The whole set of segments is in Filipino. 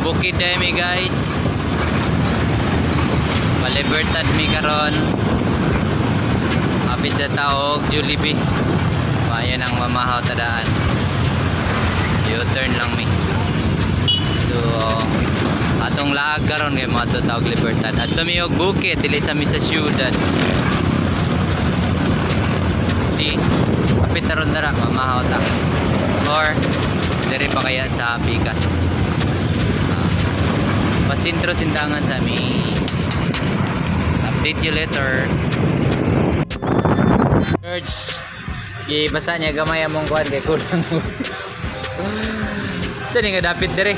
Bukid day mi guys. Libertad mi karon. Apit sa taog Jollibee. Bayan ang mamahaw tadaan. U-turn lang mi. So atong laag karon kay mga taog Libertad. Adto mi og bukid dili sa mi sa syudad. Si apit taron dara mamahaw ta. Or diri pa kaya sa Bigas. Pasintro sindangan sa mi. Update you later. Birds. Basa niya gamay among kuan kay kulang mo. Saan nga dapit dire?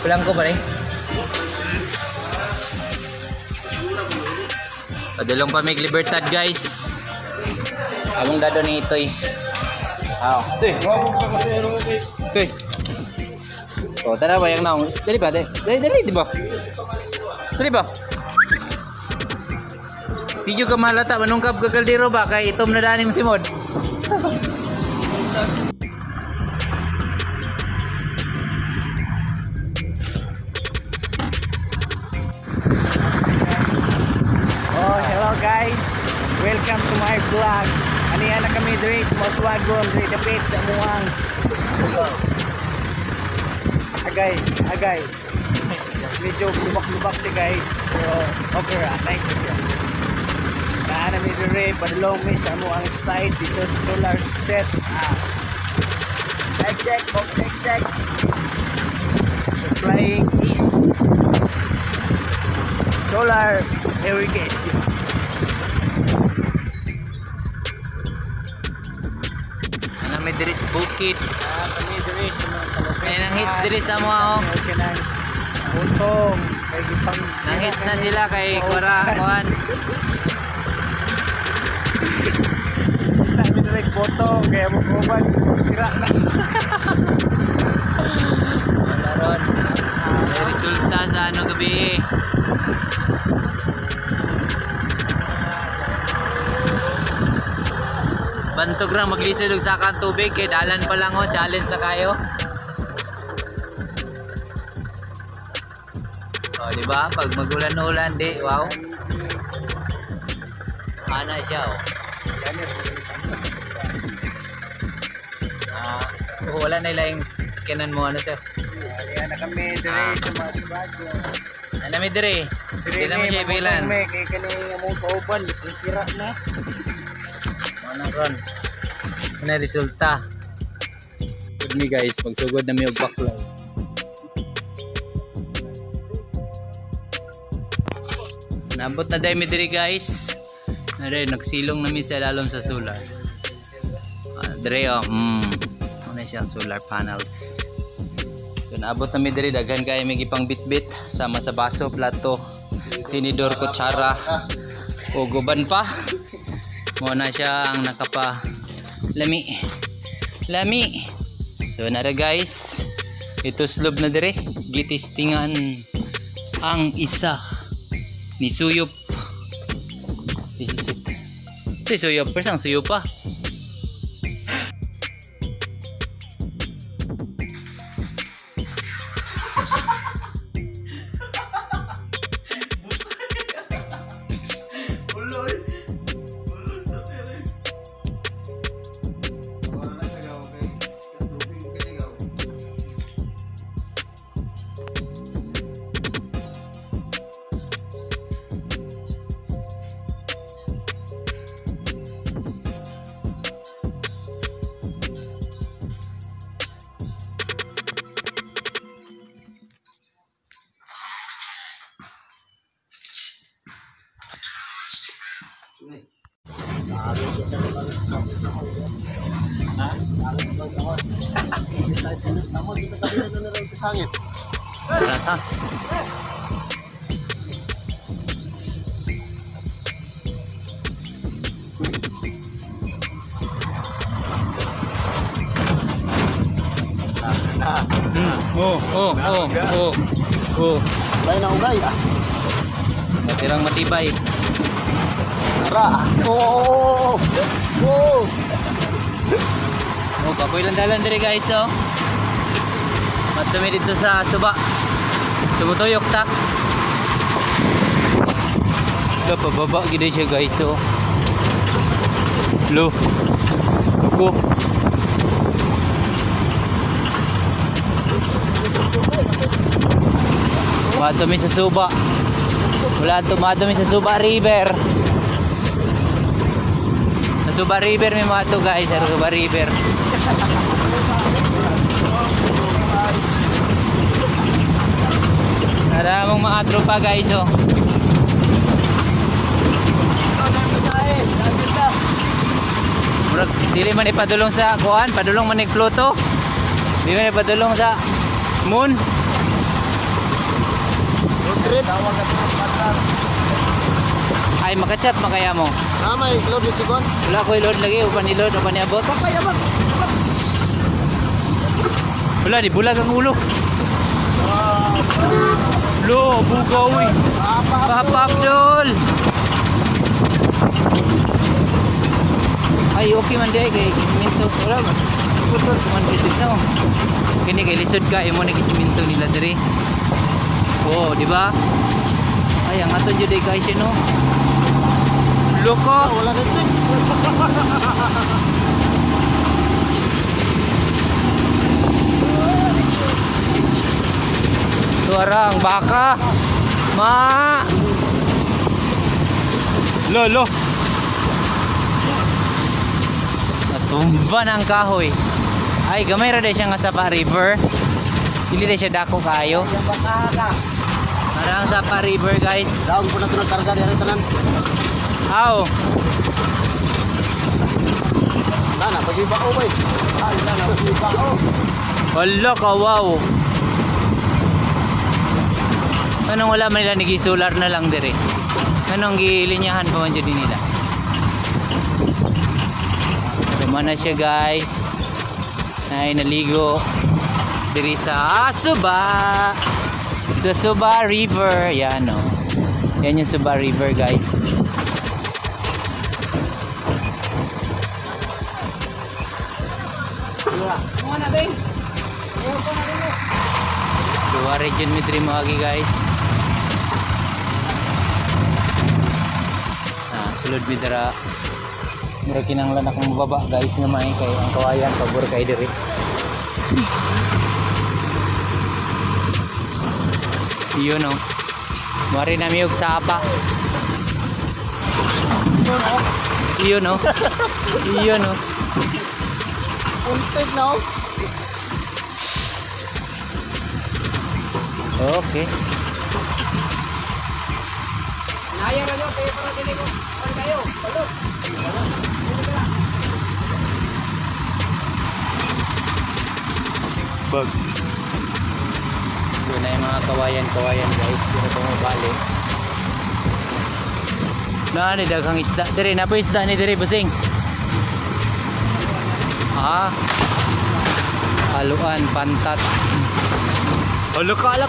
Kulang ko pa rin. Padulong pa mig Libertad guys. Among dado ni itoy. Aw. Okay. Oh, tara ba yang naong? Dali ba? Dali di ba? Dali ba? Di juga malata manungkap ke kaldero ba kay itom na danim si Mod. Oh, hello guys. Welcome to my vlog. Aniya na kami diri sa Moswagon, diri dapit sa Muang. Agay. Medyo lubak-lubak si guys. Pero okay ra, nice siya. Naan namin diri, padulong mi sa Muang side dito sa solar set. Check. Flying east. Solar irrigation. May diri sa bukid. Kami diri sa mga kalupit. Ay nang hits diri sa mga utong. Nang hits na sila kay kuan. Kami diri photo kaya mo kuban sira na. Laron. May resulta sa ano gabi. Bantog ra maglisod og sakang tubig kay dalan pa lang challenge na kayo. Oh, di ba? Pag magulan-ulan di, wow. Ana siya wala na ilang sakyanan mo ano sir. Yan na kami dire sa mga bagyo. Ana mi dire. Di na mo siya ibilan. Kay kani among kauban sira na. Ron na resulta. Good me guys, magsugod na mi og baklaw. Nabot na dai mi diri guys. Nare nagsilong na mi sa lalom sa solar. Dire ano siyang solar panels. Kun abot na mi diri daghan kay mi gipang bitbit sama sa baso, plato, tinidor, kutsara, o guban pa. Muna siya ang nakapa lami. So nara guys, ito slob na dire gitistingan ang isa ni Suyop. This is it. Si Suyop, persang Suyop pa. Bay na ugay ah. Matirang matibay. Tara. Oh. Oh, kapoy lang dalan dire guys oh. Matumi dito sa suba. Sumutuyok ta. Lo pababa gid siya guys oh. Lo. Ako. Matumi sa suba. Wala tumadumi sa Suba River. Sa Suba River may mga to guys, sa Suba River. Maraming mga tropa guys oh. Murag dili man ipadulong sa kuan, padulong man ning Pluto. Dili man ipadulong sa moon. Ay makachat makaya mo. May load ni Sikon. Wala ko i-load lagi, upan i-load, upan i-abot. Wala, di bulag ang ulo. Lo, bugaw eh. Papa Abdul. Ay, okay man di kay siminto. Wala man. Putol man lisod na. Kini kay lisod ka, imo na siminto nila diri. Oh, di ba? Ay, ang ato jud guys no. Loko, Wala na ito. suara ang baka. Ma. Lolo. Natumba na ang kahoy. Ay, gamay ra day siya nga Sapa River. Dili day siya dako kayo. Parang Sapa River guys. Daon po na ito nagkarga diyan tanan. Aw. Nana, pag-ibao ba eh? Ay, nana, pag-ibao. Wala ka, wow. Anong wala man nila nagisular na lang dire? Anong gilinyahan pa man dyan nila? Tuma na siya guys. Ay naligo diri sa Suba. Sa Suba River. Yan o. Yan yung Suba River guys. Muna bing. Dua region mitri mo lagi guys. Sulod midara mura kinanglan akong mababa guys nga may kay ang kawayan pabor kay diri. Iyo no. Mari na miyog sa apa. Iyo no. Iyo no. Untik no? Okay. Naya ra kayo para dili ko. Ano kayo? Balot. Bag. Doon na yung mga kawayan guys. Dito bumabali. Na daghang isda. Dire na po isda ni dire busing. Ah. Haluan, pantat. Alaka.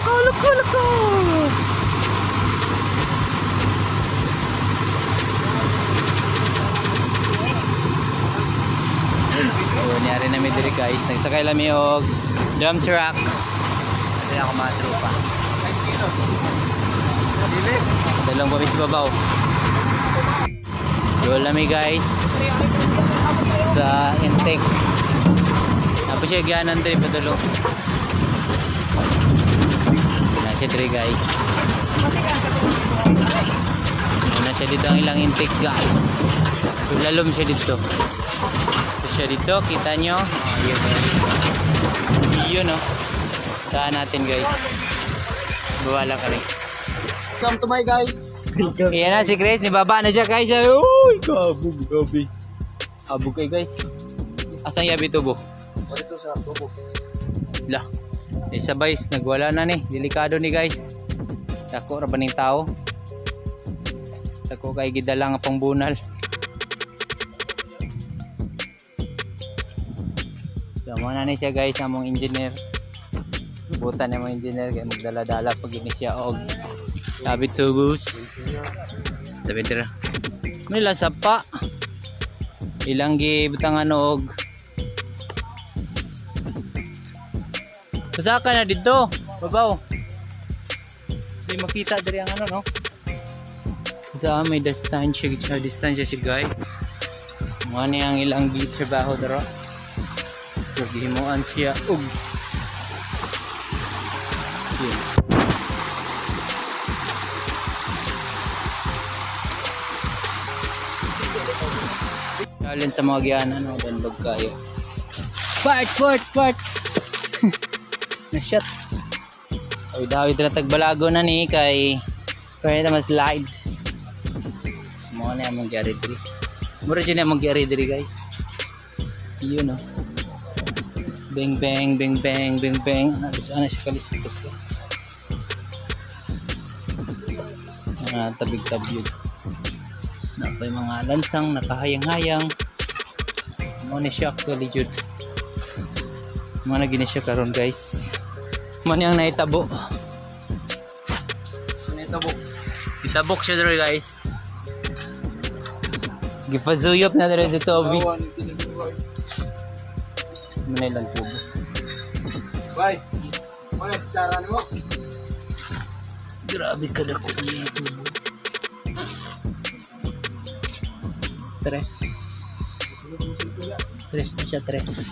So, niyari namin diri guys. Nagsakay lami og dump truck. Hindi ako mga tropa. Dalawang pa sa babaw. Doon lami guys. Sa intake. Tapos siya ganan diri padulong. Nasa diri guys. Nasa dito ang ilang intake guys. Lalom siya dito. Siya dito, kita nyo. Yun o. Saan natin guys. Bawala ka rin. Welcome to my guys. Yan na si Grace, nibaba na siya guys. Uy, kabog gabi. Abog kayo guys. Asang yabi tubo? Dito sa tubo. Lah. Isa guys, nagwala na ni. Delikado ni guys. Dako ra ba ning tao? Dako kay gidalang pang bunal. Tama na ni siya guys, among engineer. Butan ni mga engineer kaya magdala-dala pag ini siya og sabi tubos. Sabi tira. May lasap pa. Ilang gibutangan og Basa ka na dito. Babaw. Hindi makita dari ang ano no. Sa may distansya siya guys. Mga niya ang ilang trabaho daro. So gihimuan siya. Ugs. Yeah. Challenge sa mga giyanan no, danlog kayo. Fart. Na-shot. Ay dawid na tagbalago na ni kay kaya na slide. Mga na yung magyari diri. Mura dyan yung magyari diri guys. Yun no. Bang bang. Alis siya kalisipit guys. Tabig-tabyog. Napay mga lansang nakahayang-hayang. Mga na siya actually jud. Mga na gini siya karon guys. Mga niyang naitabo. Itabok siya dito guys. Gipazuyop na dito sa tubig. Manay lang tubo. Bye. Ano tsaran mo? Grabe ka dako niya tubo. Tres na siya, tres.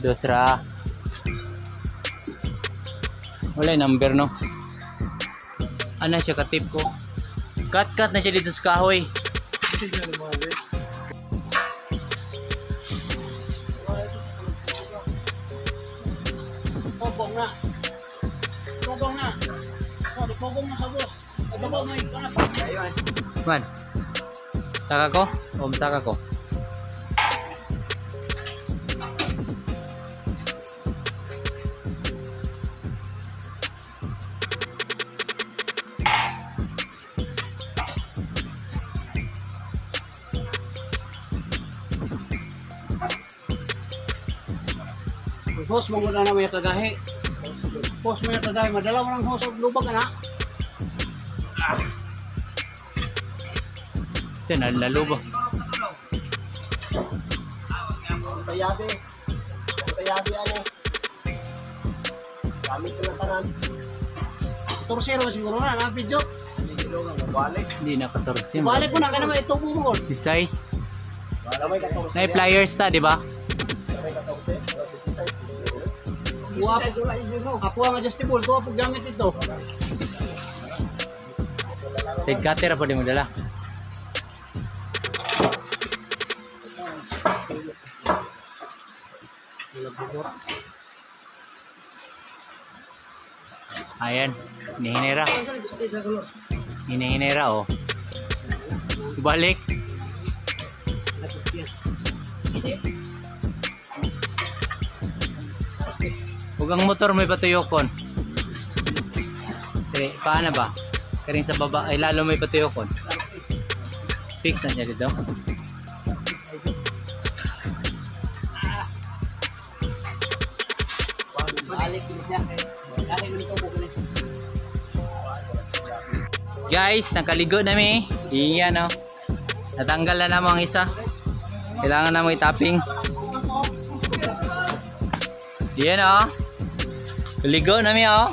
Dos ra. Wala yung number no. Ano siya katip ko. Cut na siya dito sa kahoy. Pogong na. Pogong na sa boss. Agbabaw mo yung kanap. Ayun. Man. Saka ko? Saka ko. Hos mo muna na may kagahi. Madala mo ng hos o lubag na. Ito nalubog. Tayade ano. Gamit ko na tanan. Torsero siguro na video. Hindi na 14. Balik ko na ka naman ito bumol. Si size. Na pliers ta, di ba? Ako ang adjustable, ito ang gamit ito. Side cutter pa din mo dala. Ayan, hinihinera oh. Balik. Huwag ang motor may patuyokon. Paano ba? Karing sa baba ay lalo may patuyokon. Fix na niya dito. Guys, nakaligo na mi. Iyan oh. Natanggal na naman ang isa. Kailangan na mo i-tapping. Iyan oh. Ligo na mi oh.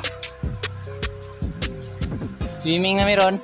Swimming na mi ron.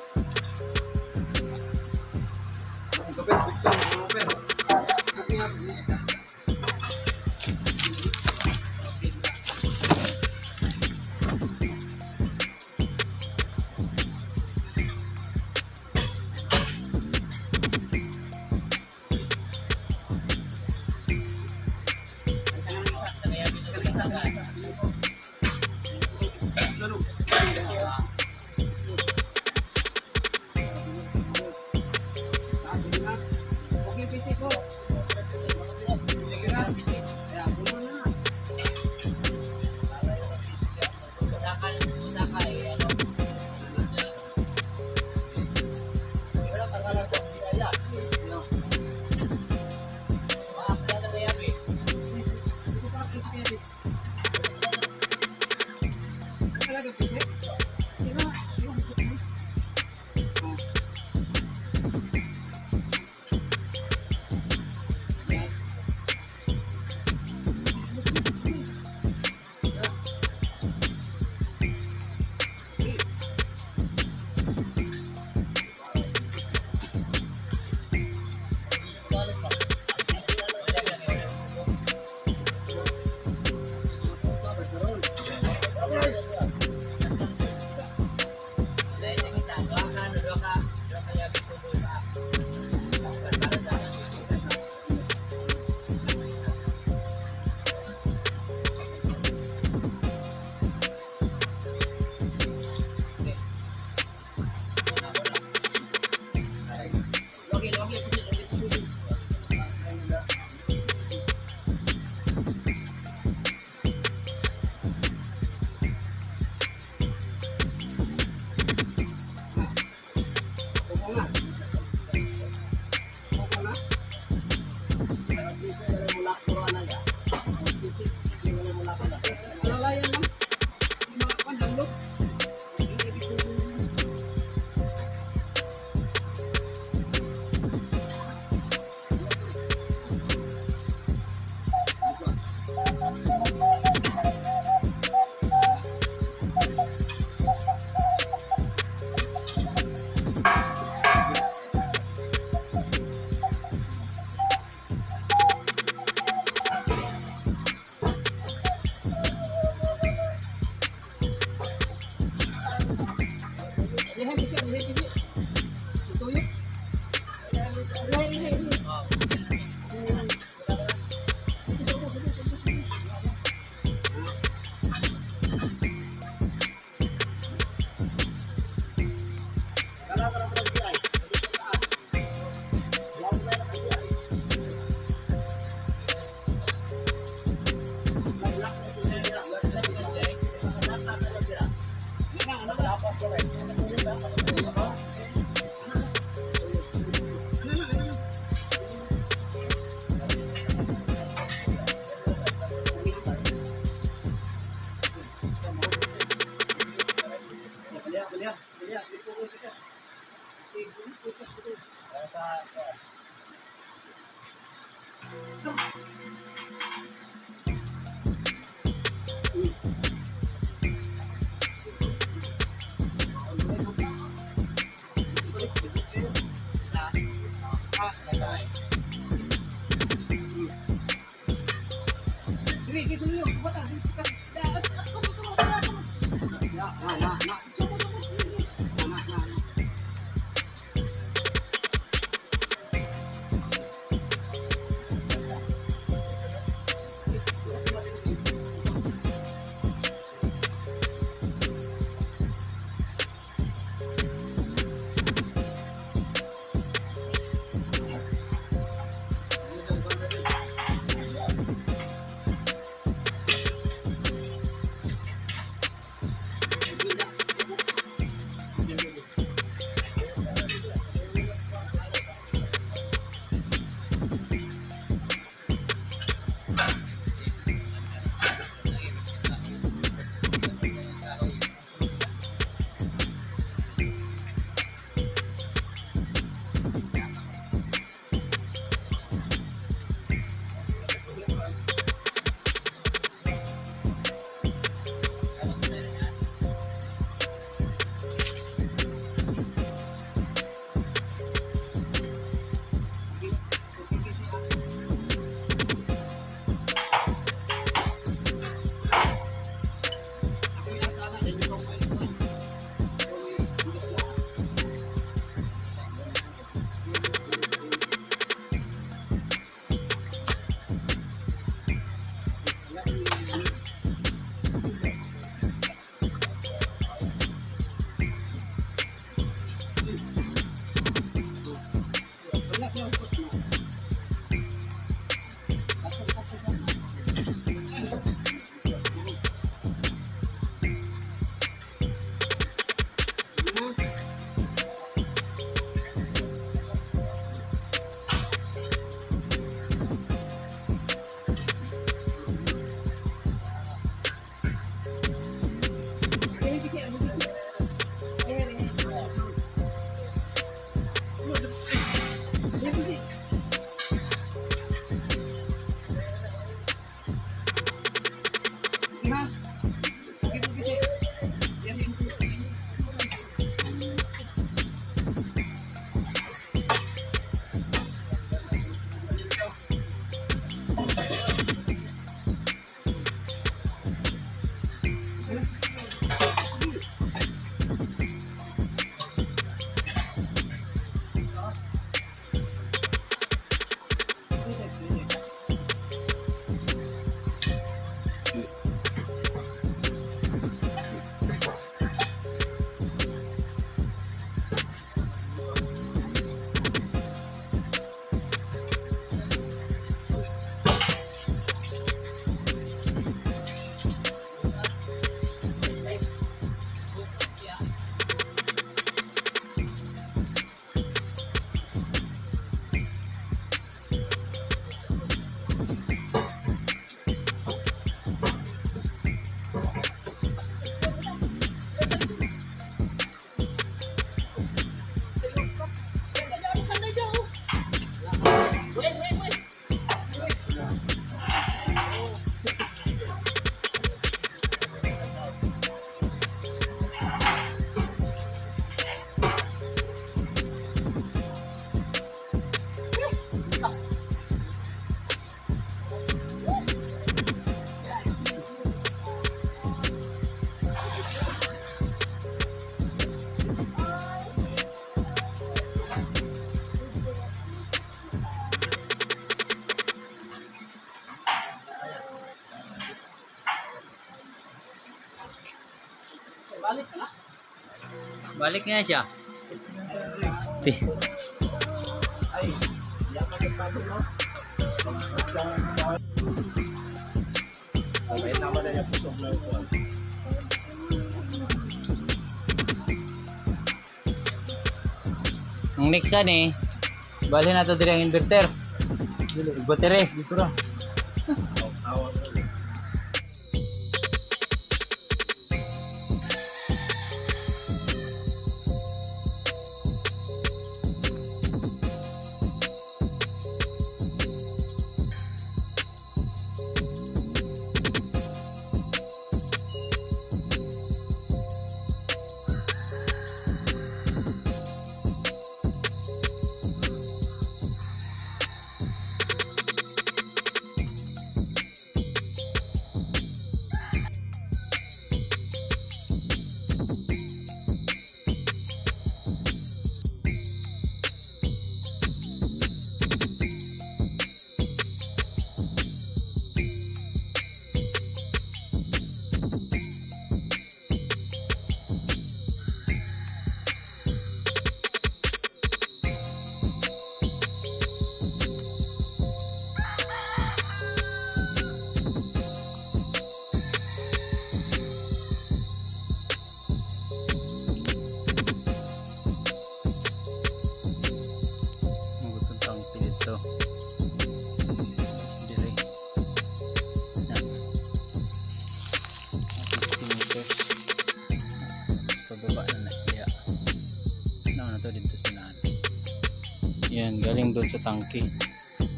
Balik nga siya. Ay, yan magpapalo no. Ay, tama na yung pusok na ito. Ang next yan eh. Bali na ito din ang inverter. Battery. Dito na. Yan, galing doon sa tangke.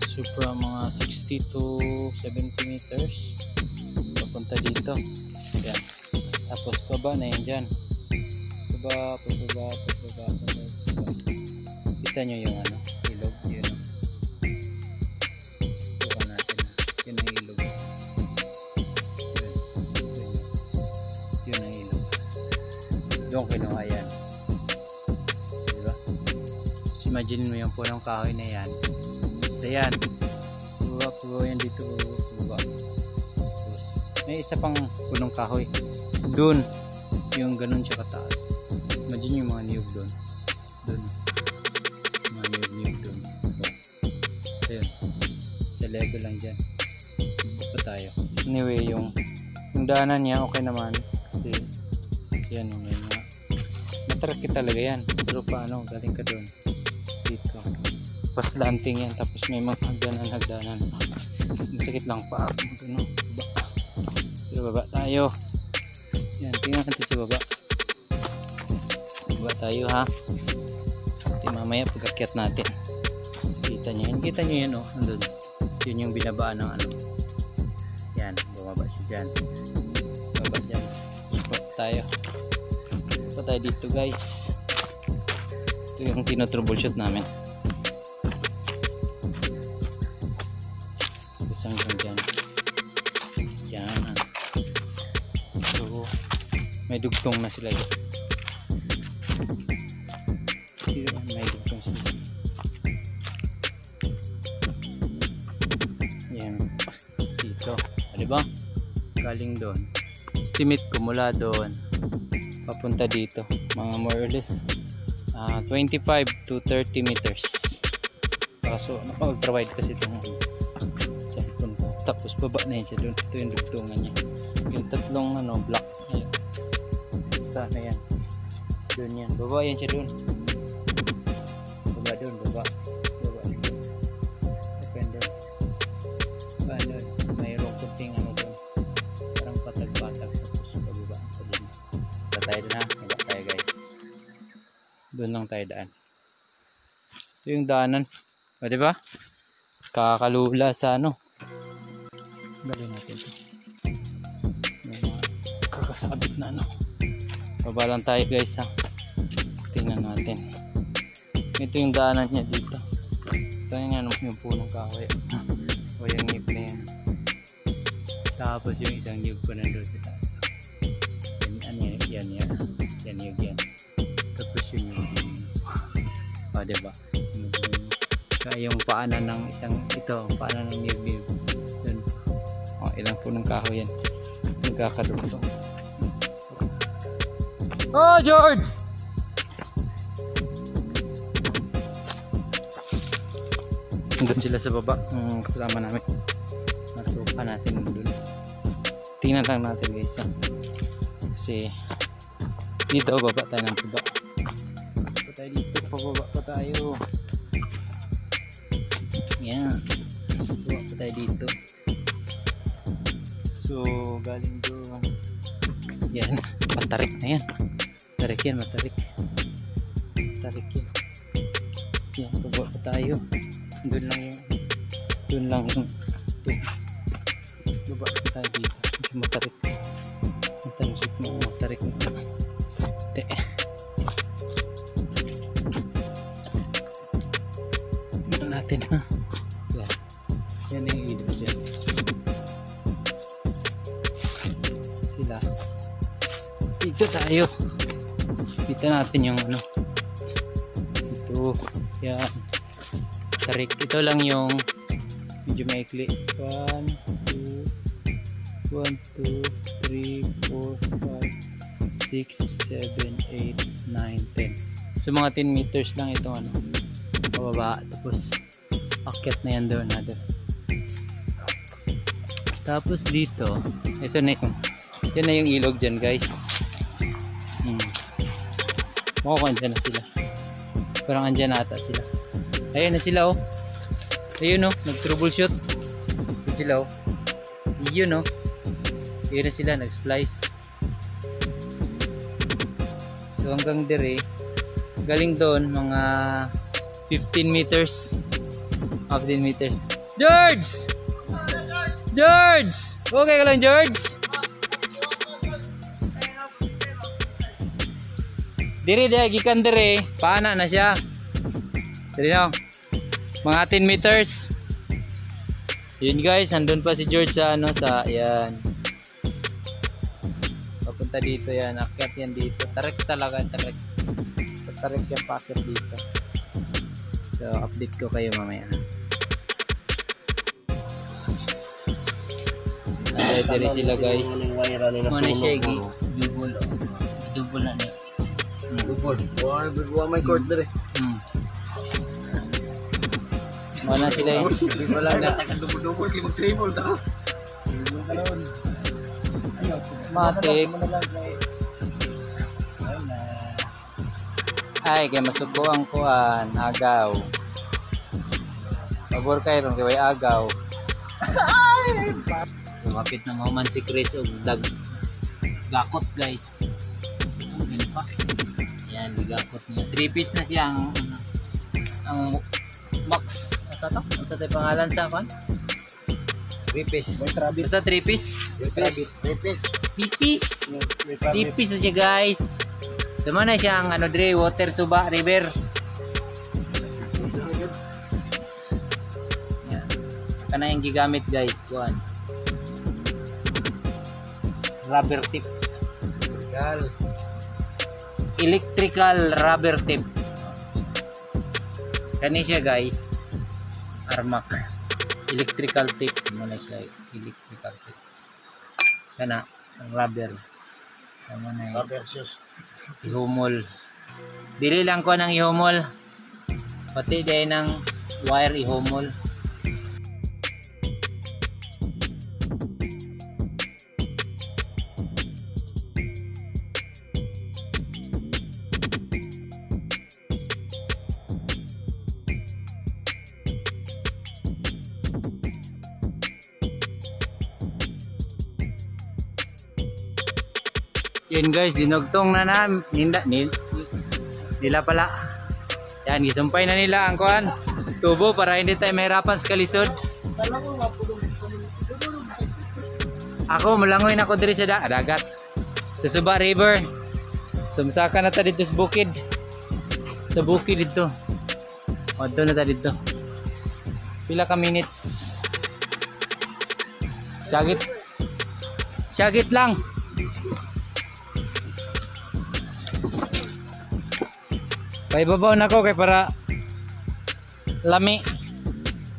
Supra mga 60 to 70 meters. Papunta dito. Yan. Tapos baba na yan dyan. Baba. Kita nyo yung ano, ilog. Yun. Buka natin. Yun ang ilog. Yun ang ilog. Doon kinuha yan. Imagine mo yung punong kahoy na yan. So yan. Baba yan dito. Baba. Tapos, may isa pang punong kahoy. Doon. Yung ganun siya kataas. Imagine yung mga niyog doon. Doon. Mga niyog doon. So yun. Sa level lang dyan. Baba tayo. Anyway, yung daanan niya okay naman. Kasi yan. May mga matrakit talaga yan. Pero paano? Galing ka doon. Dito. Pas lanting yan, tapos may mga hagdanan. Masakit lang pa. Ano? Pero baba tayo. Yan, tingnan natin sa baba. Baba tayo ha. At mamaya pag-akyat natin. Kita nyo yan oh. Andun. Yun yung binabaan ng ano. Yan, bumaba siya dyan. Baba dyan. Ikot tayo. Ikot tayo dito guys. Ito yung tinotroubleshoot namin. Isang dyan. Yan. So, may dugtong na sila yun. May dugtong sila. Yan. Dito. Diba? Galing doon. Estimate ko mula doon. Papunta dito. Mga more or less 25 to 30 meters. Kaso naka-ultrawide kasi itong cellphone ko. Tapos baba na yun siya doon. Ito yung dugtungan niya. Yung tatlong block. Ayun. Sana yan. Doon yan. Baba yan siya doon. Baba doon. Baba. Baba doon. Open doon. Baba doon. Mayroong kunting doon. Parang patag-patag. Tapos bababa sa doon. Baba tayo doon ha. Baba tayo guys. Doon lang tayo daan. Ito yung daanan. O diba? Kakalula sa ano. Galing natin ito. May mga kakasabit na ano. Baba lang tayo guys ha. Tingnan natin. Ito yung daanan niya dito. Ito yung punong kahoy. O yung niyog na yan. Tapos yung isang niyog ko nandun sa taas. Yan. Yan niyog yan. Tapos yun yung o diba kaya yung paanan ng isang ito paanan ng niyog dun ilang punong kahoy yan nagkakadugtong. Oh George Doon sila sa baba, kasama namin. Matupa natin doon. Tingnan lang natin guys. Kasi dito baba tayo ng baba. Baba tayo dito, pababa pa tayo. Yan. Baba pa tayo dito. So galing doon. Yan, matarik na yan. Matarik yan, matarik. Matarik yan. Yan, baba pa tayo. Doon lang yung ito. Baba pa tayo dito. Matarik. Matarik na. Tingnan natin ha. Yan. Yan yung ilog dyan. Sila. Dito tayo. Dito natin yung ano. Ito. Yan. Tarik. Ito lang yung medyo maikli. 1, 2, 3, 4, 5, 6, 7, 8, 9, 10. So mga 10 meters lang itong ano, pababa. Tapos akyat na yan doon natin. Tapos dito, ito na yung, yan na yung ilog dyan guys. Mukhang andyan na sila. Parang andyan na ata sila. Ayun na sila oh. Ayun oh, nag-troubleshoot. Ayun sila oh. Yun oh. Ayun na sila, nag-splice. So hanggang dire, galing doon mga 15 meters. 15 meters. George! George! Okay ka lang George? Dire dia gikan dire, paana na siya. Dire no. Mga 10 meters. Yun guys, andun pa si George sa ano sa yan. Papunta dito yan, akyat yan dito. Tarik talaga, tarik. Tarik yan packet dito. So update ko kayo mamaya. Dire sila guys. Muna siya double. Double na niya. May court dire. Mana sila eh. Wala na. Double di mag-triple ta. Matik. Ay kay masuko ang kuan, agaw. Pabor kay ron kay agaw. Lumapit na mahuman si Chris og gakot guys. Ano pa? Yan, gakot niya. 3 piece na siya ang max. Ano sa tayo pangalan sa kan? 3 piece. Basta 3 piece. 3 piece. 3 piece na siya guys. Sama na siya ang ano dire, water suba river. Yan. Kana yung gigamit guys, kuan. Rubber tip. Electrical rubber tip. Kani siya guys. Armac. Electrical tip. Muna siya electrical tip. Kana ang rubber. Sama na Rubber shoes. ihumol. Dili lang ko ng ihumol. Pati din ng wire ihumol. Yun guys, dinugtong na nila pala. Yan, gisumpay na nila ang kuhan tubo para hindi tayo mahirapan sa kalisod. Ako, malangoy na ako diri sa dagat sa Suba River. Sumsaka na ta dito sa bukid. Sa bukid dito. O, doon na ta dito. Pila ka minutes. Syagit lang. Paibabaw na ko kay para lami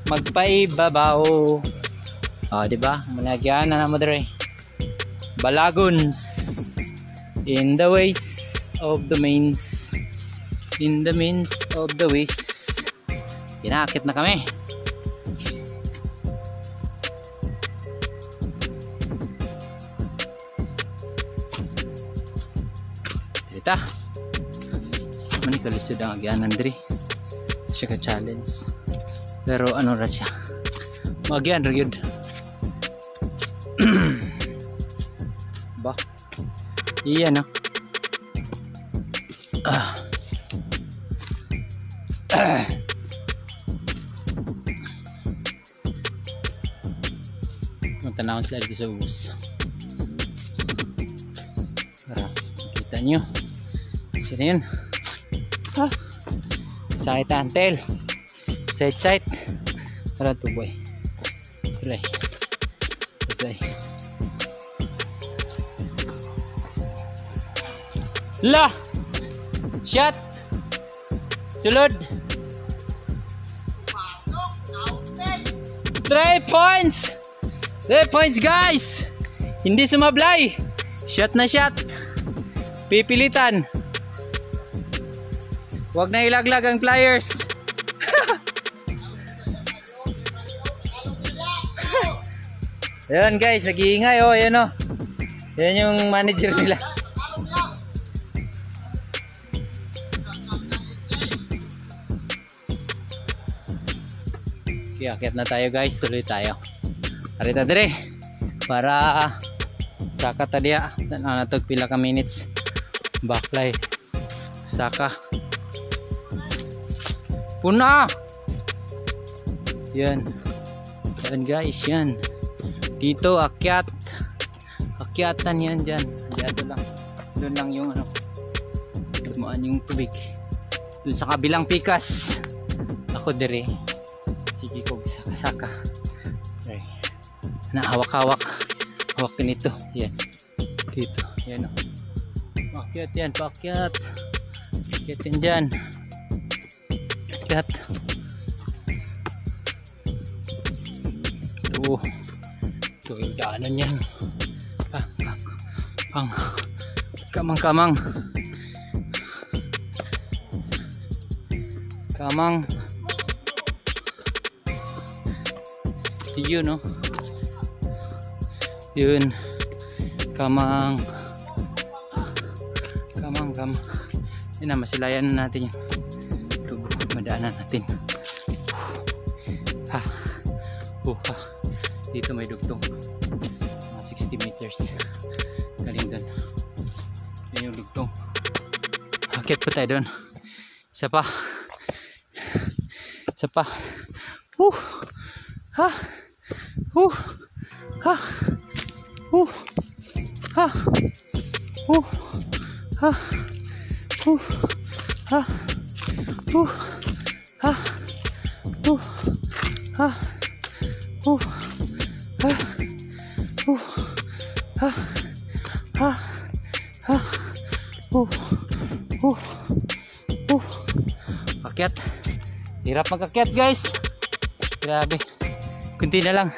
magpaibabaw. Di ba? Malagyan na mo dire. Balagons in the ways of the means, in the means of the ways. Kinakit na kami. Ita. Mani kalisod ang agyanan diri. Siya ka challenge. Pero ano ra siya? Magyan ra gyud. Ba. Iya no. Magtanawon sila dito sa ubos. Para kita nyo. Sino yun? Sakit antel. Side. Para to boy. Try. La! Shot! Sulod! 3 points! 3 points guys! Hindi sumablay! Shot na shot! Pipilitan! Huwag na ilaglag ang pliers! Ayan guys, nag-iingay oh, ayan oh. Ayan yung manager nila. Okay, akit na tayo guys, tuloy tayo. Arita dire para saka tadiya natog pila ka minutes baklay saka puna yan guys, yan dito akyatan yan dyan lang, doon lang yung ano dumaan yung tubig doon sa kabilang pikas. Ako dire sige ko saka okay. Na hawak nito yan dito yan o pakyat yan dyan akyat ito yung daanan yan kamang yun no yun kamang yun na masilayan natin yung madaanan natin dito may dugtong mga 60 meters galing doon yun yung dugtong akit pa tayo doon isa pa akyat, hirap mag-akyat guys, grabe, kunti na lang.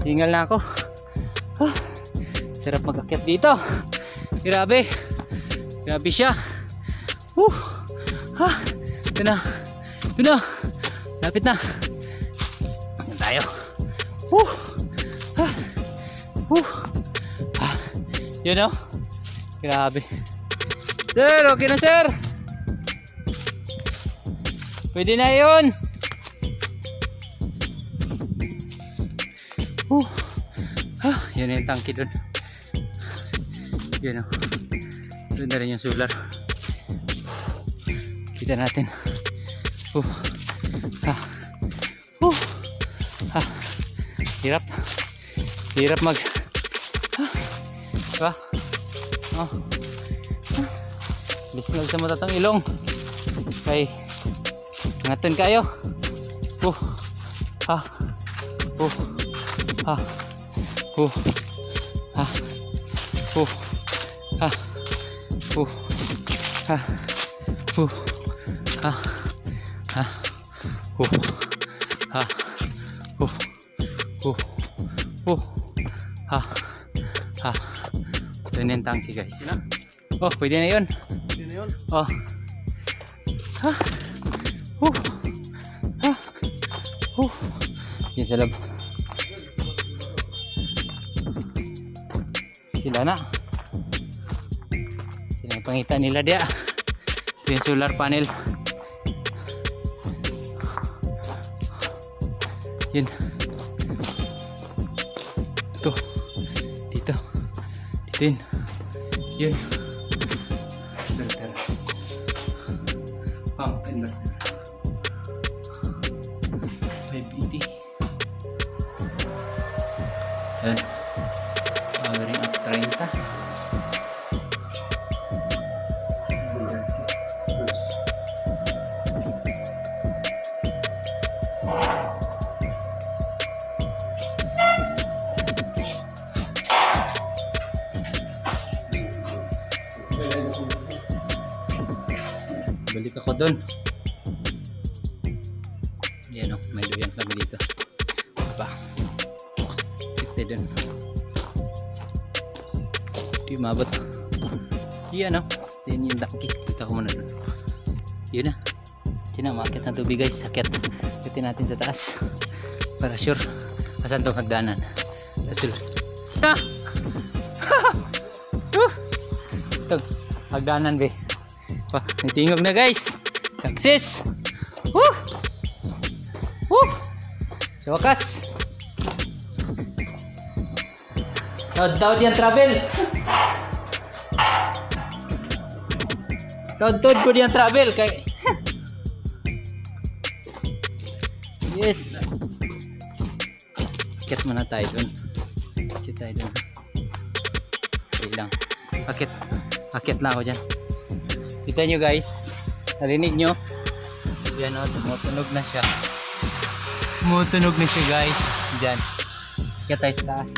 Hingal na ako. Sarap mag-akyat dito, grabe siya. Ito na, lapit na tayo. Yun o, grabe sir, okay na sir, pwede na yun. Yun yung tangki dun, yun o, doon na rin yung solar, kita natin. Hirap mag diba? Bisnag sa matatang ilong kay ngaton kayo. Ito na yung tangki guys. Oh, pwede na yun. Oh. Yan sa lab. Sila na. Ang pangita nila dia. Ito yung solar panel. Yun. Ito. Dito. Dito yun. Yun. Inverter. Pump inverter. 580. Yan. Powering up 30. Balik ako doon. Yan o, may luyan kami dito. Diba? Tikte doon. Di mabot. Yan o. Yan yung daki. Kita ko muna doon. Yun na. Diyan na, makakit ng tubig guys. Sakit. Kitin natin sa taas. Para sure. Asan itong hagdanan? Asul. Na! Ito. Hagdanan be. Natingog na guys. Success. Woo! Woo! Sa wakas. Taod-taod yan travel. Taod-taod po yan travel. Kay yes. Akit muna tayo dun. Akit tayo dun. Okay lang. Akit lang ako dyan. Kita nyo guys, narinig nyo? Yan o, tumutunog na siya. Tumutunog na siya guys. Diyan. Kaya tayo sa taas.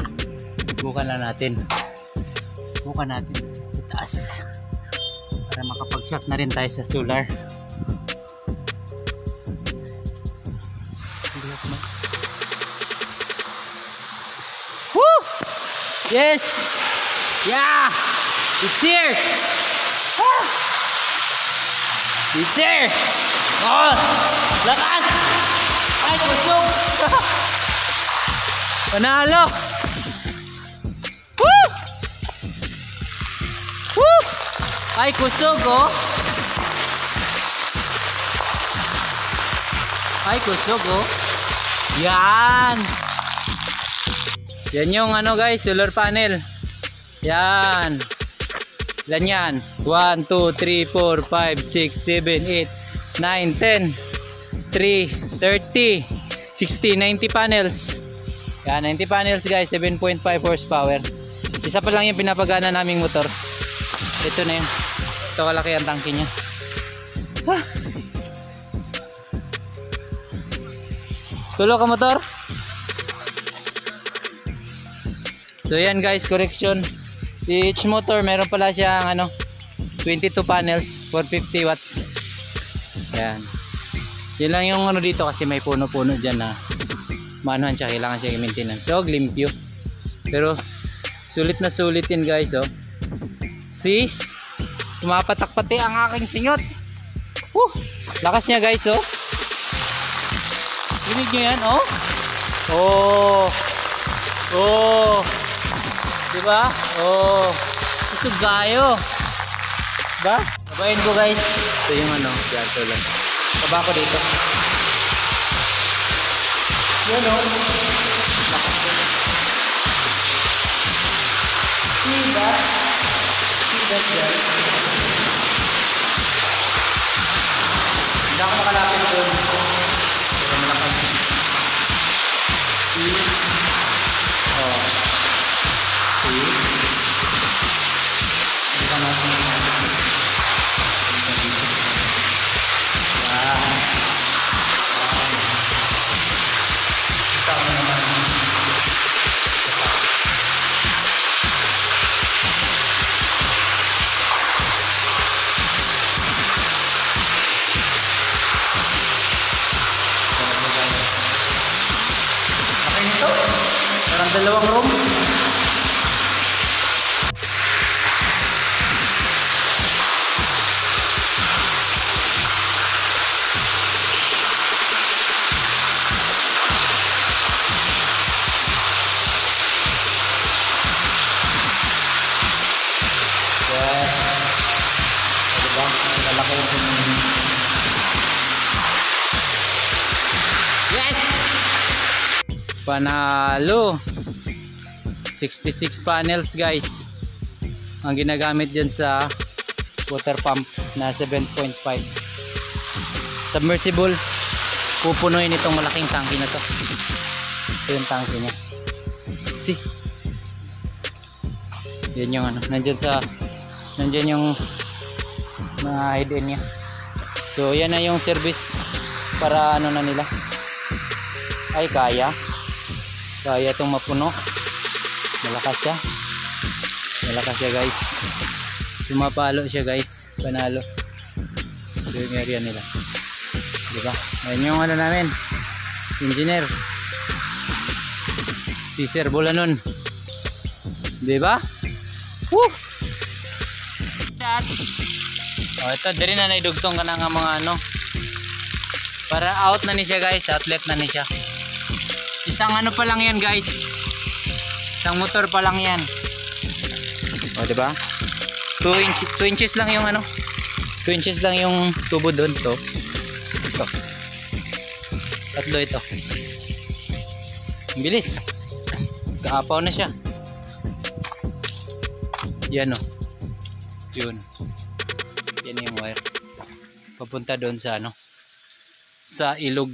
Bukan lang natin. Bukan natin sa taas. Para makapag-shot na rin tayo sa solar. Woo! Yes! Yeah! It's here! Ah! It's here! Oh! Lakas! Ay, kusog! Panalo! Woo! Woo! Ay, kusog oh! Ay, kusog oh! Yan! Yan yung ano guys, solar panel. Yan! Ilan yan? 1, 2, 3, 4, 5, 6, 7, 8, 9, 10 3, 30 60, 90 panels. Yan, 90 panels guys, 7.5 horsepower. Isa pa lang yung pinapagana naming motor. Ito na yun. Ito kalaki ang tangke nya. Tulo ka motor. So yan guys, correction. Each motor meron pala siyang ano 22 panels, 450 watts. Yan. Yan lang yung ano dito kasi may puno-puno dyan na manuhan siya, kailangan siya i-maintenance. So limpyo. Pero sulit na sulit din guys oh. See? Tumapatak pati ang aking singot. Lakas niya guys oh. Dinig nyo yan oh. Oh. Oh. Diba? Oh. Ito gayo. Diba? Kabayin ko guys. Ito yung ano. Yan ito lang. Kaba ko dito. Yan o. See that? See that guys? Hindi ako makalapit doon. Pero malakas. See? Oh. See? Hindi ka natin. Parang dalawang room. Panalo. 66 panels guys ang ginagamit dyan sa water pump na 7.5 submersible. Pupunuin itong malaking tangke na to. Ito yung tangke niya. See, yan yung ano, nandyan yung mga hide-in niya. So yan na yung service para ano na nila. Ay kaya itong mapuno. Malakas siya guys. Sumapalo siya guys. Panalo. Ito yung area nila, diba? Ayan yung ano namin, engineer si Sir Bulanon, diba? Woo! Oh, ito diri na naidugtong ka na nga mga ano para out na ni siya guys, outlet na ni siya. Isang ano pa lang yan guys, isang motor pa lang yan. O diba? 2 inches lang yung ano, 2 inches lang yung tubo doon. Ito tatlo ito. Ang bilis, kaapaw na siya. Yan o, yun, yan yung wire papunta doon sa ano, sa ilog.